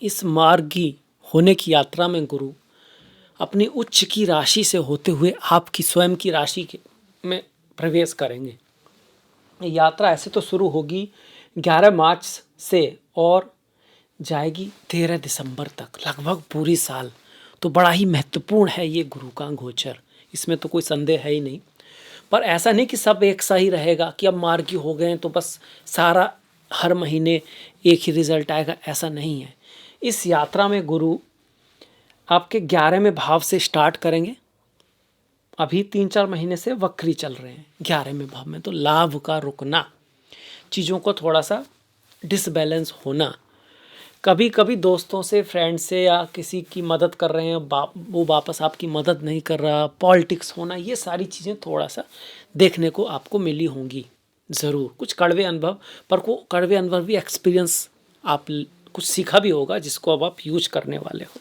इस मार्गी होने की यात्रा में गुरु अपनी उच्च की राशि से होते हुए आपकी स्वयं की राशि में प्रवेश करेंगे। यात्रा ऐसे तो शुरू होगी 11 मार्च से और जाएगी 13 दिसंबर तक, लगभग पूरी साल। तो बड़ा ही महत्वपूर्ण है ये गुरु का गोचर, इसमें तो कोई संदेह है ही नहीं। पर ऐसा नहीं कि सब एक सा ही रहेगा कि अब मार्गी हो गए तो बस सारा हर महीने एक ही रिजल्ट आएगा, ऐसा नहीं है। इस यात्रा में गुरु आपके 11वें भाव से स्टार्ट करेंगे। अभी 3-4 महीने से वक्री चल रहे हैं 11वें भाव में, तो लाभ का रुकना, चीज़ों को थोड़ा सा डिसबैलेंस होना, कभी कभी दोस्तों से, फ्रेंड से या किसी की मदद कर रहे हैं वो वापस आपकी मदद नहीं कर रहा, पॉलिटिक्स होना, ये सारी चीज़ें थोड़ा सा देखने को आपको मिली होंगी ज़रूर। कुछ कड़वे अनुभव, पर वो कड़वे अनुभव भी एक्सपीरियंस, आप कुछ सीखा भी होगा जिसको अब आप यूज करने वाले हो।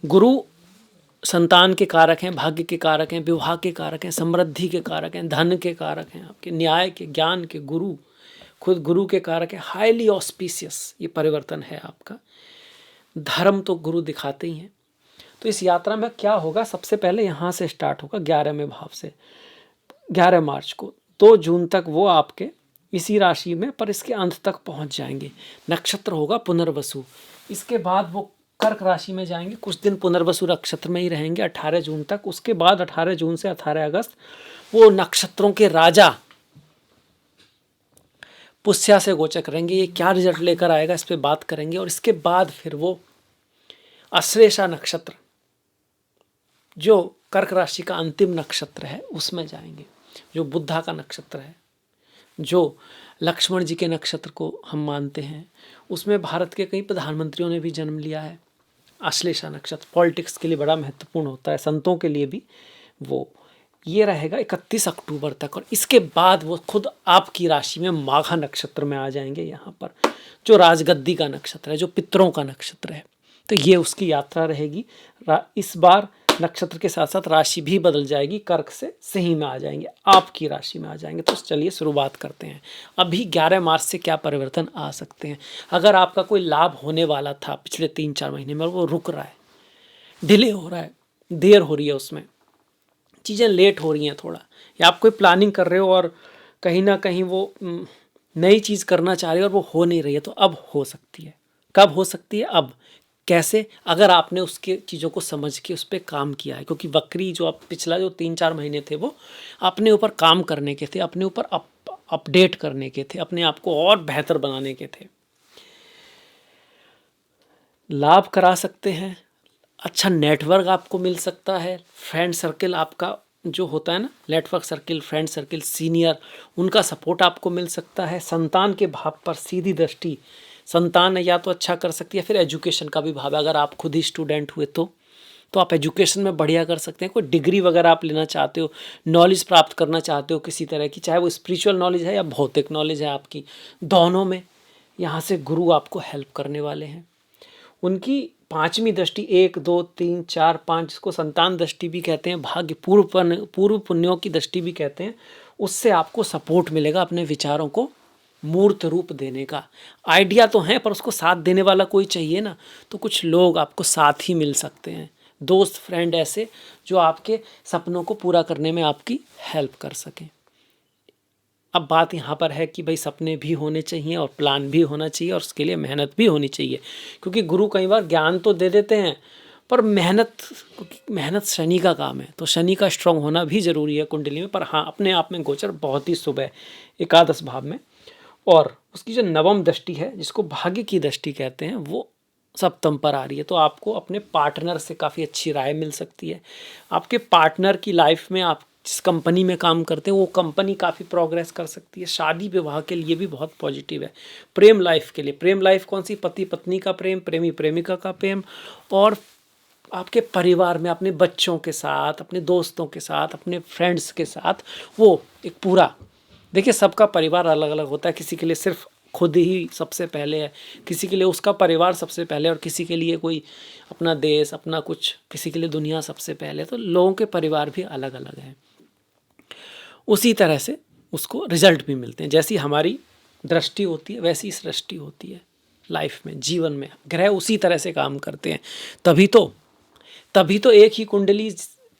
गुरु संतान के कारक हैं, भाग्य के कारक हैं, विवाह के कारक हैं, समृद्धि के कारक हैं, धन के कारक हैं, आपके न्याय के, ज्ञान के, गुरु खुद गुरु के कारक है। हाईली ऑस्पिशियस ये परिवर्तन है आपका। धर्म तो गुरु दिखाते ही हैं। तो इस यात्रा में क्या होगा, सबसे पहले यहाँ से स्टार्ट होगा 11वें भाव से 11 मार्च को। 2 जून तक वो आपके इसी राशि में, पर इसके अंत तक पहुँच जाएंगे। नक्षत्र होगा पुनर्वसु। इसके बाद वो कर्क राशि में जाएंगे, कुछ दिन पुनर्वसु नक्षत्र में ही रहेंगे 18 जून तक। उसके बाद 18 जून से 18 अगस्त वो नक्षत्रों के राजा पुष्या से गोचर करेंगे। ये क्या रिजल्ट लेकर आएगा इस पे बात करेंगे। और इसके बाद फिर वो अश्लेषा नक्षत्र, जो कर्क राशि का अंतिम नक्षत्र है, उसमें जाएंगे, जो बुद्धा का नक्षत्र है, जो लक्ष्मण जी के नक्षत्र को हम मानते हैं। उसमें भारत के कई प्रधानमंत्रियों ने भी जन्म लिया है। अश्लेषा नक्षत्र पॉलिटिक्स के लिए बड़ा महत्वपूर्ण होता है, संतों के लिए भी। वो ये रहेगा 31 अक्टूबर तक। और इसके बाद वो खुद आपकी राशि में माघा नक्षत्र में आ जाएंगे, यहाँ पर जो राजगद्दी का नक्षत्र है, जो पितरों का नक्षत्र है। तो ये उसकी यात्रा रहेगी। इस बार नक्षत्र के साथ साथ राशि भी बदल जाएगी, कर्क से सिंह में आ जाएंगे, आपकी राशि में आ जाएंगे। तो चलिए शुरुआत करते हैं। अभी 11 मार्च से क्या परिवर्तन आ सकते हैं। अगर आपका कोई लाभ होने वाला था पिछले 3-4 महीने में, वो रुक रहा है, डिले हो रहा है, देर हो रही है, उसमें चीज़ें लेट हो रही हैं थोड़ा, या आप कोई प्लानिंग कर रहे हो और कहीं ना कहीं वो नई चीज़ करना चाह रहे हो और वो हो नहीं रही है, तो अब हो सकती है। कब हो सकती है? अब कैसे? अगर आपने उसके चीज़ों को समझ के उस पर काम किया है। क्योंकि वक्री जो आप पिछला जो 3-4 महीने थे, वो अपने ऊपर काम करने के थे, अपने ऊपर अपडेट करने के थे, अपने आप को और बेहतर बनाने के थे। लाभ करा सकते हैं, अच्छा नेटवर्क आपको मिल सकता है, फ्रेंड सर्किल आपका जो होता है ना, network circle, friend circle, senior, उनका सपोर्ट आपको मिल सकता है। संतान के भाव पर सीधी दृष्टि, संतान या तो अच्छा कर सकती है, फिर एजुकेशन का भी भाव है। अगर आप खुद ही स्टूडेंट हुए तो आप एजुकेशन में बढ़िया कर सकते हैं। कोई डिग्री वगैरह आप लेना चाहते हो, नॉलेज प्राप्त करना चाहते हो किसी तरह की, चाहे वो स्पिरिचुअल नॉलेज है या भौतिक नॉलेज है आपकी, दोनों में यहाँ से गुरु आपको हेल्प करने वाले हैं। उनकी 5वीं दृष्टि, 1, 2, 3, 4, 5, जिसको संतान दृष्टि भी कहते हैं, भाग्य पूर्व पुण्यों की दृष्टि भी कहते हैं, उससे आपको सपोर्ट मिलेगा अपने विचारों को मूर्त रूप देने का। आइडिया तो है, पर उसको साथ देने वाला कोई चाहिए ना। तो कुछ लोग आपको साथ ही मिल सकते हैं, दोस्त, फ्रेंड, ऐसे जो आपके सपनों को पूरा करने में आपकी हेल्प कर सकें। अब बात यहाँ पर है कि भाई सपने भी होने चाहिए और प्लान भी होना चाहिए और उसके लिए मेहनत भी होनी चाहिए। क्योंकि गुरु कई बार ज्ञान तो दे देते हैं, पर मेहनत शनि का काम है, तो शनि का स्ट्रांग होना भी ज़रूरी है कुंडली में। पर हाँ, अपने आप में गोचर बहुत ही शुभ है एकादश भाव में। और उसकी जो 9वीं दृष्टि है, जिसको भाग्य की दृष्टि कहते हैं, वो सप्तम पर आ रही है। तो आपको अपने पार्टनर से काफ़ी अच्छी राय मिल सकती है। आपके पार्टनर की लाइफ में, आप जिस कंपनी में काम करते हैं वो कंपनी काफ़ी प्रोग्रेस कर सकती है। शादी विवाह के लिए भी बहुत पॉजिटिव है। प्रेम लाइफ के लिए, प्रेम लाइफ कौन सी? पति पत्नी का प्रेम, प्रेमी प्रेमिका का प्रेम, और आपके परिवार में अपने बच्चों के साथ, अपने दोस्तों के साथ, अपने फ्रेंड्स के साथ, वो एक पूरा, देखिए सबका परिवार अलग अलग होता है। किसी के लिए सिर्फ खुद ही सबसे पहले है, किसी के लिए उसका परिवार सबसे पहले, और किसी के लिए कोई अपना देश, अपना कुछ, किसी के लिए दुनिया सबसे पहले। तो लोगों के परिवार भी अलग अलग हैं। उसी तरह से उसको रिजल्ट भी मिलते हैं। जैसी हमारी दृष्टि होती है वैसी सृष्टि होती है। लाइफ में, जीवन में ग्रह उसी तरह से काम करते हैं। तभी तो एक ही कुंडली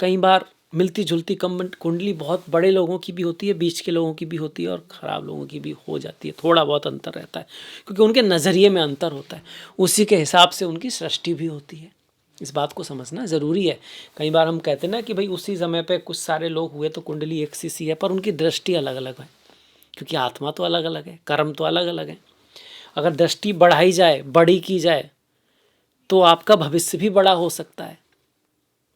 कई बार मिलती जुलती कुंडली बहुत बड़े लोगों की भी होती है, बीच के लोगों की भी होती है और ख़राब लोगों की भी हो जाती है। थोड़ा बहुत अंतर रहता है क्योंकि उनके नज़रिए में अंतर होता है, उसी के हिसाब से उनकी सृष्टि भी होती है। इस बात को समझना ज़रूरी है। कई बार हम कहते हैं ना कि भाई उसी समय पे कुछ सारे लोग हुए तो कुंडली एक सी है, पर उनकी दृष्टि अलग अलग है क्योंकि आत्मा तो अलग अलग है, कर्म तो अलग अलग है। अगर दृष्टि बढ़ाई जाए, बड़ी की जाए, तो आपका भविष्य भी बड़ा हो सकता है,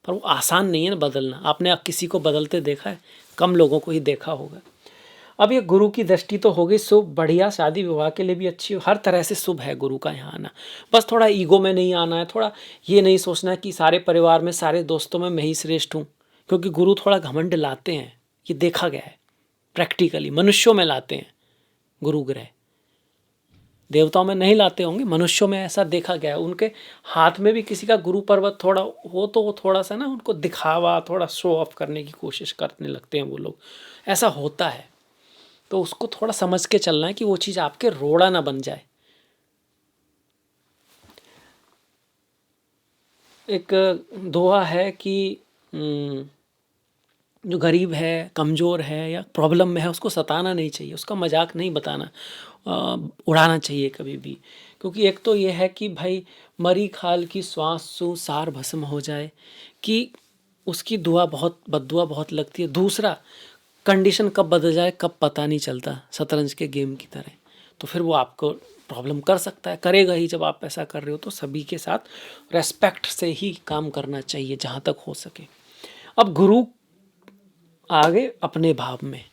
पर वो आसान नहीं है ना बदलना। आपने किसी को बदलते देखा है? कम लोगों को ही देखा होगा। अब ये गुरु की दृष्टि तो हो गई शुभ, बढ़िया, शादी विवाह के लिए भी अच्छी, हर तरह से शुभ है गुरु का यहाँ आना। बस थोड़ा ईगो में नहीं आना है, थोड़ा ये नहीं सोचना कि सारे परिवार में, सारे दोस्तों में मैं ही श्रेष्ठ हूँ, क्योंकि गुरु थोड़ा घमंड लाते हैं, ये देखा गया है प्रैक्टिकली। मनुष्यों में लाते हैं गुरु ग्रह, देवताओं में नहीं लाते होंगे, मनुष्यों में ऐसा देखा गया है। उनके हाथ में भी किसी का गुरु पर्वत थोड़ा हो तो वो थोड़ा सा ना उनको दिखावा, थोड़ा शो ऑफ करने की कोशिश करने लगते हैं वो लोग, ऐसा होता है। तो उसको थोड़ा समझ के चलना है कि वो चीज़ आपके रोड़ा ना बन जाए। एक दोहा है कि जो गरीब है, कमज़ोर है या प्रॉब्लम में है, उसको सताना नहीं चाहिए, उसका मजाक नहीं बताना, उड़ाना चाहिए कभी भी। क्योंकि एक तो ये है कि भाई मरी खाल की श्वास सु सार भस्म हो जाए, कि उसकी दुआ बहुत, बद्दुआ बहुत लगती है। दूसरा, कंडीशन कब बदल जाए कब पता नहीं चलता, शतरंज के गेम की तरह। तो फिर वो आपको प्रॉब्लम कर सकता है, करेगा ही। जब आप ऐसा कर रहे हो तो सभी के साथ रेस्पेक्ट से ही काम करना चाहिए जहाँ तक हो सके। अब गुरु आगे अपने भाव में,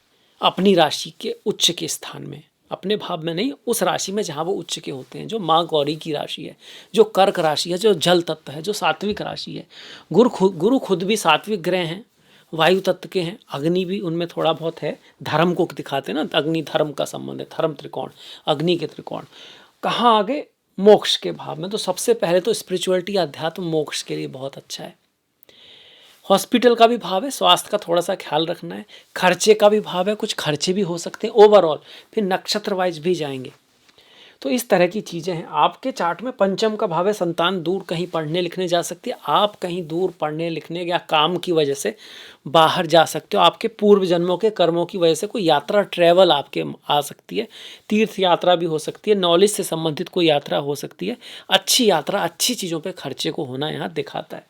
अपनी राशि के उच्च के स्थान में, अपने भाव में नहीं, उस राशि में जहाँ वो उच्च के होते हैं, जो माँ गौरी की राशि है, जो कर्क राशि है, जो जल तत्व है, जो सात्विक राशि है। गुरु खुद भी सात्विक ग्रह हैं, वायु तत्व के हैं, अग्नि भी उनमें थोड़ा बहुत है, धर्म को दिखाते हैं ना, अग्नि धर्म का संबंध है, धर्म त्रिकोण, अग्नि के त्रिकोण। कहाँ आगे? मोक्ष के भाव में। तो सबसे पहले तो स्पिरिचुअलिटी, अध्यात्म मोक्ष के लिए बहुत अच्छा है। हॉस्पिटल का भी भाव है, स्वास्थ्य का थोड़ा सा ख्याल रखना है। खर्चे का भी भाव है, कुछ खर्चे भी हो सकते हैं ओवरऑल। फिर नक्षत्र वाइज भी जाएंगे। तो इस तरह की चीज़ें हैं। आपके चार्ट में पंचम का भाव है, संतान दूर कहीं पढ़ने लिखने जा सकती है। आप कहीं दूर पढ़ने लिखने या काम की वजह से बाहर जा सकते हो। आपके पूर्व जन्मों के कर्मों की वजह से कोई यात्रा, ट्रैवल आपके आ सकती है। तीर्थ यात्रा भी हो सकती है, नॉलेज से संबंधित कोई यात्रा हो सकती है। अच्छी यात्रा, अच्छी चीज़ों पर खर्चे को होना यहाँ दिखाता है।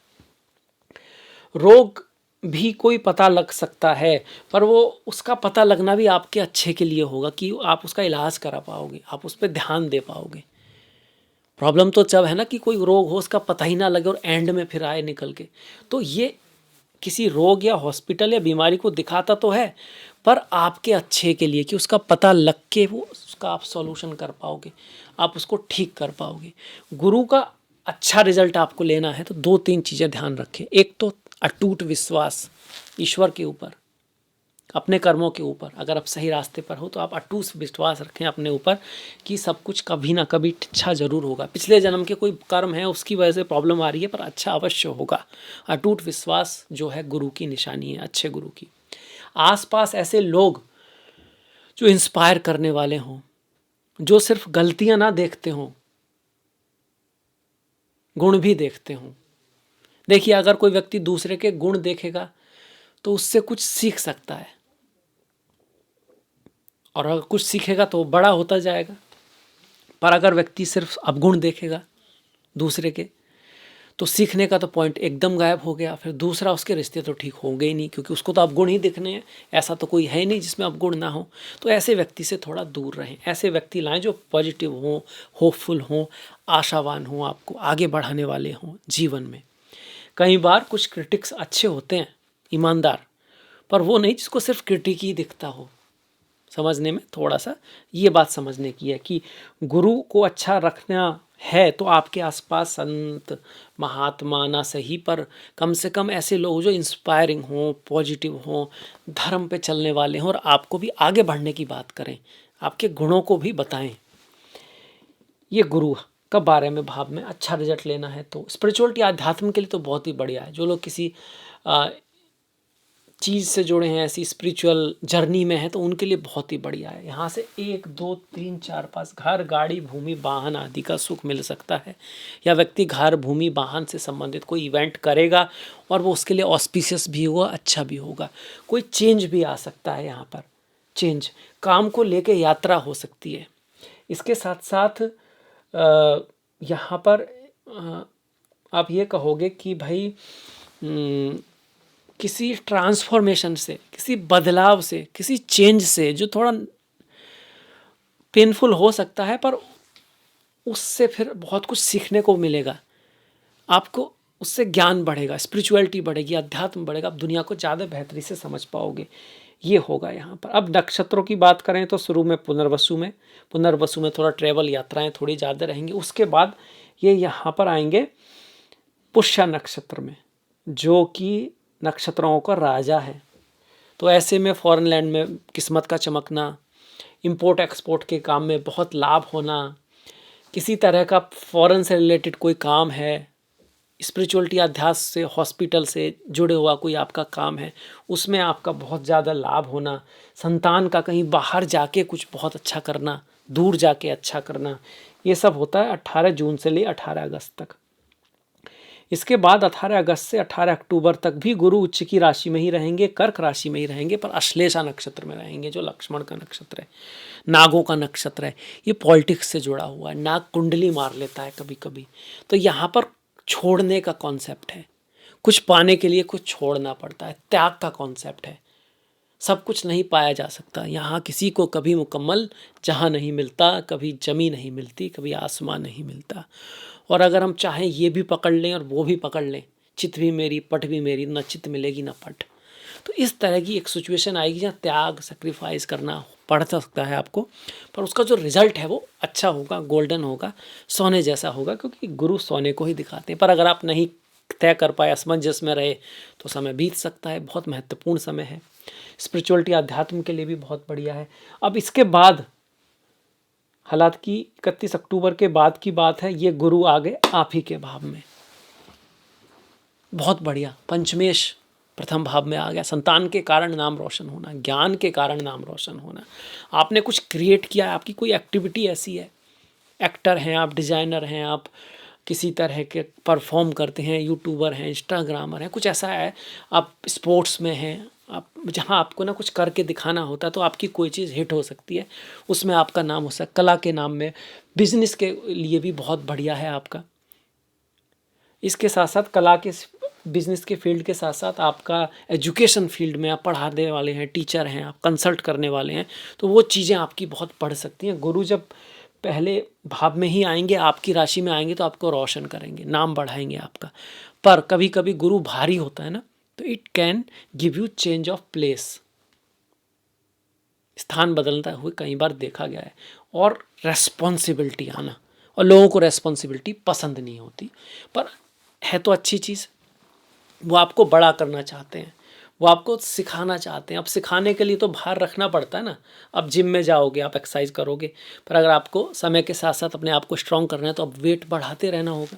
रोग भी कोई पता लग सकता है, पर वो उसका पता लगना भी आपके अच्छे के लिए होगा कि आप उसका इलाज करा पाओगे, आप उस पर ध्यान दे पाओगे। प्रॉब्लम तो जब है ना कि कोई रोग हो, उसका पता ही ना लगे और एंड में फिर आए निकल के। तो ये किसी रोग या हॉस्पिटल या बीमारी को दिखाता तो है, पर आपके अच्छे के लिए, कि उसका पता लग के वो उसका आप सॉल्यूशन कर पाओगे, आप उसको ठीक कर पाओगे। गुरु का अच्छा रिजल्ट आपको लेना है तो 2-3 चीज़ें ध्यान रखें। एक तो अटूट विश्वास ईश्वर के ऊपर, अपने कर्मों के ऊपर। अगर आप सही रास्ते पर हो तो आप अटूट विश्वास रखें अपने ऊपर कि सब कुछ कभी ना कभी अच्छा ज़रूर होगा। पिछले जन्म के कोई कर्म है उसकी वजह से प्रॉब्लम आ रही है, पर अच्छा अवश्य होगा। अटूट विश्वास जो है गुरु की निशानी है, अच्छे गुरु की। आसपास ऐसे लोग जो इंस्पायर करने वाले हों, जो सिर्फ गलतियां ना देखते हों, गुण भी देखते हों। देखिए, अगर कोई व्यक्ति दूसरे के गुण देखेगा तो उससे कुछ सीख सकता है, और अगर कुछ सीखेगा तो बड़ा होता जाएगा। पर अगर व्यक्ति सिर्फ अवगुण देखेगा दूसरे के, तो सीखने का तो पॉइंट एकदम गायब हो गया। फिर दूसरा, उसके रिश्ते तो ठीक होंगे ही नहीं, क्योंकि उसको तो अवगुण ही दिखने हैं। ऐसा तो कोई है नहीं जिसमें अवगुण ना हो। तो ऐसे व्यक्ति से थोड़ा दूर रहें। ऐसे व्यक्ति लाएं जो पॉजिटिव हों, होपफुल हों, आशावान हों, आपको आगे बढ़ाने वाले हों जीवन में। कई बार कुछ क्रिटिक्स अच्छे होते हैं, ईमानदार, पर वो नहीं जिसको सिर्फ क्रिटिक ही दिखता हो। समझने में थोड़ा सा ये बात समझने की है कि गुरु को अच्छा रखना है तो आपके आसपास संत, महात्मा ना सही, पर कम से कम ऐसे लोग जो इंस्पायरिंग हों, पॉजिटिव हों, धर्म पे चलने वाले हों और आपको भी आगे बढ़ने की बात करें, आपके गुणों को भी बताएं। ये गुरु का बारे में भाव में अच्छा रिजल्ट लेना है तो स्पिरिचुअलिटी, आध्यात्म के लिए तो बहुत ही बढ़िया है। जो लोग किसी चीज़ से जुड़े हैं, ऐसी स्पिरिचुअल जर्नी में हैं, तो उनके लिए बहुत ही बढ़िया है। यहाँ से 1 2 3 4 5 घर, गाड़ी, भूमि, वाहन आदि का सुख मिल सकता है। या व्यक्ति घर, भूमि, वाहन से संबंधित कोई इवेंट करेगा और वो उसके लिए ऑस्पिशियस भी होगा, अच्छा भी होगा। कोई चेंज भी आ सकता है यहाँ पर, चेंज काम को लेके यात्रा हो सकती है। इसके साथ साथ यहाँ पर आप ये कहोगे कि भाई किसी ट्रांसफॉर्मेशन से, किसी बदलाव से, किसी चेंज से जो थोड़ा पेनफुल हो सकता है, पर उससे फिर बहुत कुछ सीखने को मिलेगा आपको, उससे ज्ञान बढ़ेगा, स्पिरिचुअलिटी बढ़ेगी, अध्यात्म बढ़ेगा, आप दुनिया को ज़्यादा बेहतरी से समझ पाओगे। ये होगा यहाँ पर। अब नक्षत्रों की बात करें तो शुरू में पुनर्वसु में थोड़ा ट्रेवल, यात्राएं थोड़ी ज़्यादा रहेंगी। उसके बाद ये यहाँ पर आएंगे पुष्य नक्षत्र में, जो कि नक्षत्रों का राजा है। तो ऐसे में फॉरेन लैंड में किस्मत का चमकना, इंपोर्ट एक्सपोर्ट के काम में बहुत लाभ होना, किसी तरह का फॉरेन से रिलेटेड कोई काम है, स्पिरिचुअलिटी, अध्यात्म से, हॉस्पिटल से जुड़े हुआ कोई आपका काम है, उसमें आपका बहुत ज़्यादा लाभ होना, संतान का कहीं बाहर जाके कुछ बहुत अच्छा करना, दूर जाके अच्छा करना, ये सब होता है 18 जून से ले 18 अगस्त तक। इसके बाद 18 अगस्त से 18 अक्टूबर तक भी गुरु उच्च की राशि में ही रहेंगे, कर्क राशि में ही रहेंगे, पर अश्लेषा नक्षत्र में रहेंगे, जो लक्ष्मण का नक्षत्र है, नागों का नक्षत्र है। ये पॉलिटिक्स से जुड़ा हुआ है, नाग कुंडली मार लेता है कभी कभी। तो यहाँ पर छोड़ने का कॉन्सेप्ट है, कुछ पाने के लिए कुछ छोड़ना पड़ता है, त्याग का कॉन्सेप्ट है। सब कुछ नहीं पाया जा सकता यहाँ, किसी को कभी मुकम्मल जहाँ नहीं मिलता, कभी जमी नहीं मिलती, कभी आसमान नहीं मिलता। और अगर हम चाहें ये भी पकड़ लें और वो भी पकड़ लें, चित भी मेरी पट भी मेरी, न चित मिलेगी न पट, तो इस तरह की एक सिचुएशन आएगी जहाँ त्याग, सेक्रीफाइस करना पड़ सकता है आपको, पर उसका जो रिजल्ट है वो अच्छा होगा, गोल्डन होगा, सोने जैसा होगा, क्योंकि गुरु सोने को ही दिखाते हैं। पर अगर आप नहीं तय कर पाए, असमंजस में रहे, तो समय बीत सकता है। बहुत महत्वपूर्ण समय है, स्पिरिचुअलिटी, अध्यात्म के लिए भी बहुत बढ़िया है। अब इसके बाद हालांकि 31 अक्टूबर के बाद की बात है, ये गुरु आ गए आप ही के भाव में, बहुत बढ़िया, पंचमेश प्रथम भाव में आ गया। संतान के कारण नाम रोशन होना, ज्ञान के कारण नाम रोशन होना, आपने कुछ क्रिएट किया है, आपकी कोई एक्टिविटी ऐसी है, एक्टर हैं आप, डिज़ाइनर हैं आप, किसी तरह के परफॉर्म करते हैं, यूट्यूबर हैं, इंस्टाग्रामर हैं, कुछ ऐसा है, आप स्पोर्ट्स में हैं, आप जहाँ आपको ना कुछ करके दिखाना होता है, तो आपकी कोई चीज़ हिट हो सकती है, उसमें आपका नाम हो सकता है। कला के नाम में, बिजनेस के लिए भी बहुत बढ़िया है आपका। इसके साथ साथ कला के, बिजनेस के फील्ड के साथ साथ आपका एजुकेशन फील्ड में, आप पढ़ाने वाले हैं, टीचर हैं, आप कंसल्ट करने वाले हैं, तो वो चीज़ें आपकी बहुत बढ़ सकती हैं। गुरु जब पहले भाव में ही आएंगे, आपकी राशि में आएंगे, तो आपको रोशन करेंगे, नाम बढ़ाएंगे आपका। पर कभी कभी गुरु भारी होता है ना, तो it can give you change of place, स्थान बदलता हुए कई बार देखा गया है। और रेस्पॉन्सिबिलिटी आना, और लोगों को रेस्पॉन्सिबिलिटी पसंद नहीं होती, पर है तो अच्छी चीज़, वो आपको बड़ा करना चाहते हैं, वो आपको सिखाना चाहते हैं। अब सिखाने के लिए तो भार रखना पड़ता है ना, अब जिम में जाओगे, आप एक्सरसाइज करोगे, पर अगर आपको समय के साथ साथ अपने आप को स्ट्रॉन्ग करना है, तो अब वेट बढ़ाते रहना होगा।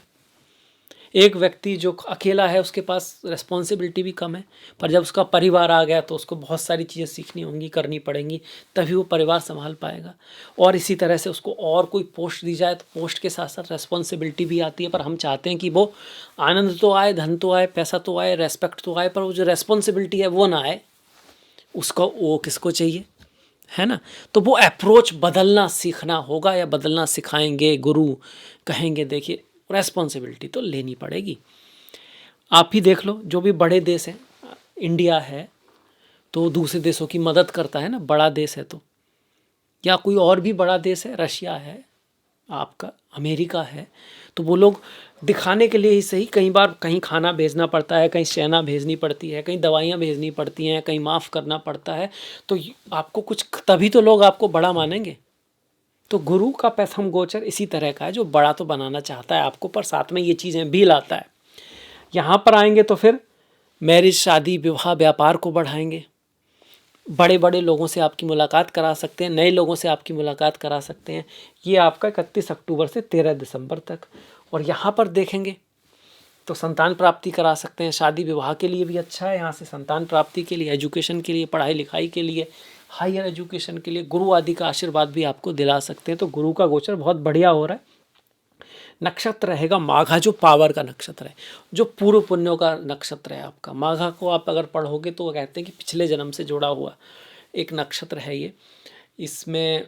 एक व्यक्ति जो अकेला है, उसके पास रिस्पॉन्सिबिलिटी भी कम है, पर जब उसका परिवार आ गया, तो उसको बहुत सारी चीज़ें सीखनी होंगी, करनी पड़ेंगी, तभी वो परिवार संभाल पाएगा। और इसी तरह से उसको और कोई पोस्ट दी जाए, तो पोस्ट के साथ साथ रिस्पॉन्सिबिलिटी भी आती है। पर हम चाहते हैं कि वो आनंद तो आए, धन तो आए, पैसा तो आए, रेस्पेक्ट तो आए, पर वो जो रिस्पॉन्सिबिलिटी है वो ना आए, उसको वो किसको चाहिए, है ना। तो वो अप्रोच बदलना सीखना होगा, या बदलना सिखाएंगे गुरु, कहेंगे देखिए रेस्पॉन्सिबिलिटी तो लेनी पड़ेगी। आप ही देख लो, जो भी बड़े देश हैं, इंडिया है तो दूसरे देशों की मदद करता है ना, बड़ा देश है तो, या कोई और भी बड़ा देश है, रशिया है आपका, अमेरिका है, तो वो लोग दिखाने के लिए ही सही, कई बार कहीं खाना भेजना पड़ता है, कहीं सेना भेजनी पड़ती है, कहीं दवाइयाँ भेजनी पड़ती हैं, कहीं माफ़ करना पड़ता है, तो आपको कुछ, तभी तो लोग आपको बड़ा मानेंगे। तो गुरु का प्रथम गोचर इसी तरह का है, जो बड़ा तो बनाना चाहता है आपको, पर साथ में ये चीज़ें भी लाता है। यहाँ पर आएंगे तो फिर मैरिज, शादी, विवाह, व्यापार को बढ़ाएंगे, बड़े बड़े लोगों से आपकी मुलाकात करा सकते हैं, नए लोगों से आपकी मुलाकात करा सकते हैं। ये आपका 31 अक्टूबर से 13 दिसंबर तक। और यहाँ पर देखेंगे तो संतान प्राप्ति करा सकते हैं। शादी विवाह के लिए भी अच्छा है, यहाँ से संतान प्राप्ति के लिए, एजुकेशन के लिए, पढ़ाई लिखाई के लिए, हायर एजुकेशन के लिए गुरु आदि का आशीर्वाद भी आपको दिला सकते हैं। तो गुरु का गोचर बहुत बढ़िया हो रहा है। नक्षत्र रहेगा माघा, जो पावर का नक्षत्र है, जो पूर्व पुण्यों का नक्षत्र है आपका। माघा को आप अगर पढ़ोगे तो वो कहते हैं कि पिछले जन्म से जुड़ा हुआ एक नक्षत्र है ये। इसमें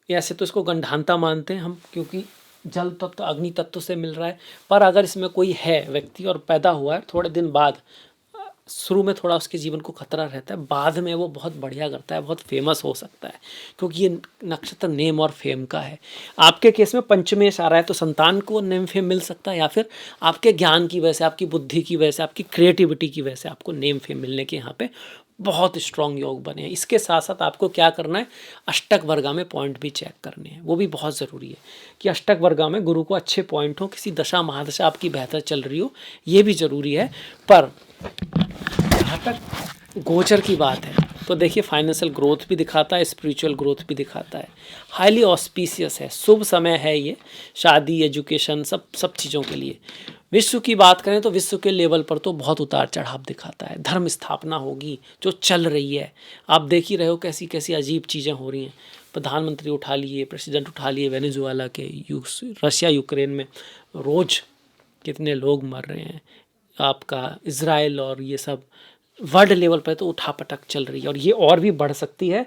ऐसे तो इसको गंधांता मानते हैं हम, क्योंकि जल तत्व अग्नि तत्व से मिल रहा है। पर अगर इसमें कोई है व्यक्ति और पैदा हुआ है, थोड़े दिन बाद, शुरू में थोड़ा उसके जीवन को खतरा रहता है, बाद में वो बहुत बढ़िया करता है, बहुत फेमस हो सकता है, क्योंकि ये नक्षत्र नेम और फेम का है। आपके केस में पंचमेश आ रहा है, तो संतान को नेम फेम मिल सकता है, या फिर आपके ज्ञान की वजह से, आपकी बुद्धि की वजह से, आपकी क्रिएटिविटी की वजह से आपको नेम फेम मिलने के यहाँ पे बहुत स्ट्रॉन्ग योग बने हैं। इसके साथ साथ आपको क्या करना है, अष्टक वर्गा में पॉइंट भी चेक करने हैं। वो भी बहुत ज़रूरी है कि अष्टक वर्गा में गुरु को अच्छे पॉइंट हो, किसी दशा महादशा आपकी बेहतर चल रही हो, ये भी ज़रूरी है। पर जहाँ तक गोचर की बात है तो देखिए, फाइनेंशियल ग्रोथ भी दिखाता है, स्पिरिचुअल ग्रोथ भी दिखाता है, हाईली ऑस्पिशियस है, शुभ समय है ये, शादी, एजुकेशन, सब चीज़ों के लिए। विश्व की बात करें तो विश्व के लेवल पर तो बहुत उतार चढ़ाव दिखाता है। धर्म स्थापना होगी जो चल रही है, आप देख ही रहे हो कैसी कैसी अजीब चीज़ें हो रही हैं। प्रधानमंत्री उठा लिए, प्रेसिडेंट उठा लिए, वेनेजुएला के, रशिया यूक्रेन में रोज़ कितने लोग मर रहे हैं, आपका इज़राइल, और ये सब वर्ल्ड लेवल पर तो उठापटक चल रही है। और ये और भी बढ़ सकती है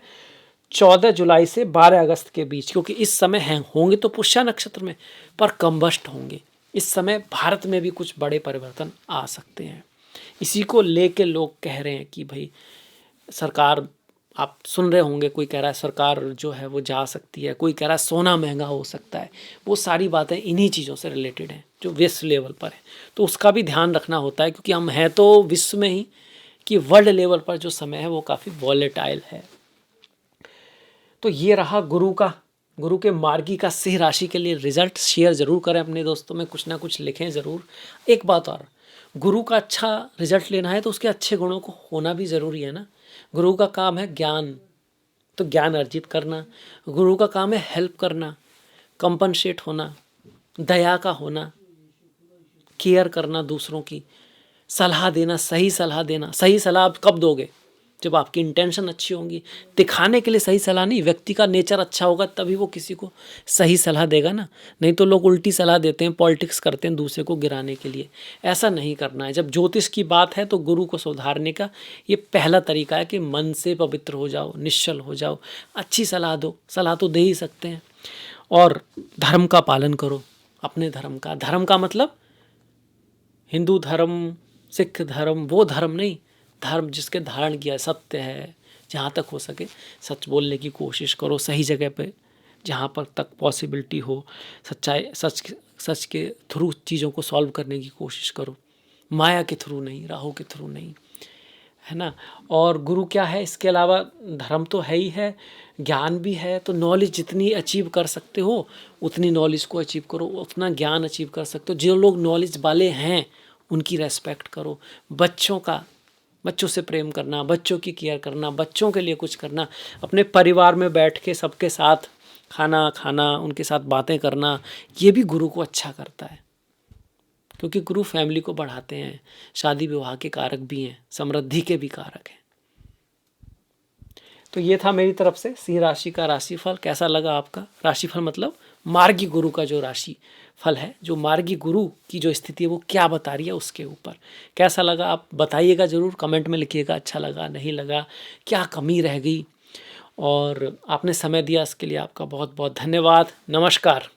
14 जुलाई से 12 अगस्त के बीच, क्योंकि इस समय हैं होंगे तो पुष्य नक्षत्र में, पर कम्बस्ट होंगे। इस समय भारत में भी कुछ बड़े परिवर्तन आ सकते हैं। इसी को लेके लोग कह रहे हैं कि भाई सरकार, आप सुन रहे होंगे, कोई कह रहा है सरकार जो है वो जा सकती है, कोई कह रहा है सोना महंगा हो सकता है। वो सारी बातें इन्हीं चीज़ों से रिलेटेड हैं जो विश्व लेवल पर है, तो उसका भी ध्यान रखना होता है, क्योंकि हम हैं तो विश्व में ही, कि वर्ल्ड लेवल पर जो समय है वो काफ़ी वॉलेटाइल है। तो ये रहा गुरु के मार्गी का सिंह राशि के लिए रिजल्ट। शेयर ज़रूर करें अपने दोस्तों में, कुछ ना कुछ लिखें ज़रूर। एक बात और, गुरु का अच्छा रिजल्ट लेना है तो उसके अच्छे गुणों को होना भी ज़रूरी है ना। गुरु का काम है ज्ञान, तो ज्ञान अर्जित करना। गुरु का काम है हेल्प करना, कंपनसेट होना, दया का होना, केयर करना दूसरों की, सलाह देना, सही सलाह देना। सही सलाह आप कब दोगे, जब आपकी इंटेंशन अच्छी होंगी। दिखाने के लिए सही सलाह नहीं, व्यक्ति का नेचर अच्छा होगा तभी वो किसी को सही सलाह देगा ना। नहीं तो लोग उल्टी सलाह देते हैं, पॉलिटिक्स करते हैं दूसरे को गिराने के लिए। ऐसा नहीं करना है। जब ज्योतिष की बात है तो गुरु को सुधारने का ये पहला तरीका है कि मन से पवित्र हो जाओ, निश्चल हो जाओ, अच्छी सलाह दो। सलाह तो दे ही सकते हैं। और धर्म का पालन करो, अपने धर्म का मतलब हिंदू धर्म, सिख धर्म, वो धर्म नहीं, धर्म जिसके धारण किया सत्य है। जहाँ तक हो सके सच बोलने की कोशिश करो, सही जगह पे, जहाँ पर तक पॉसिबिलिटी हो सच के थ्रू चीज़ों को सॉल्व करने की कोशिश करो, माया के थ्रू नहीं, राहों के थ्रू नहीं, है ना। और गुरु क्या है, इसके अलावा धर्म तो है ही है, ज्ञान भी है। तो नॉलेज जितनी अचीव कर सकते हो उतनी नॉलेज को अचीव करो, उतना ज्ञान अचीव कर सकते हो। जो लोग नॉलेज वाले हैं उनकी रेस्पेक्ट करो। बच्चों से प्रेम करना, बच्चों की केयर करना, बच्चों के लिए कुछ करना, अपने परिवार में बैठ के सबके साथ खाना खाना, उनके साथ बातें करना, ये भी गुरु को अच्छा करता है, क्योंकि गुरु फैमिली को बढ़ाते हैं, शादी विवाह के कारक भी हैं, समृद्धि के भी कारक हैं। तो ये था मेरी तरफ से सिंह राशि का राशिफल। कैसा लगा आपका? राशिफल मतलब मार्गी गुरु का जो राशि फल है, जो मार्गी गुरु की जो स्थिति है वो क्या बता रही है, उसके ऊपर कैसा लगा आप बताइएगा ज़रूर, कमेंट में लिखिएगा। अच्छा लगा, नहीं लगा, क्या कमी रह गई, और आपने समय दिया इसके लिए आपका बहुत बहुत धन्यवाद। नमस्कार।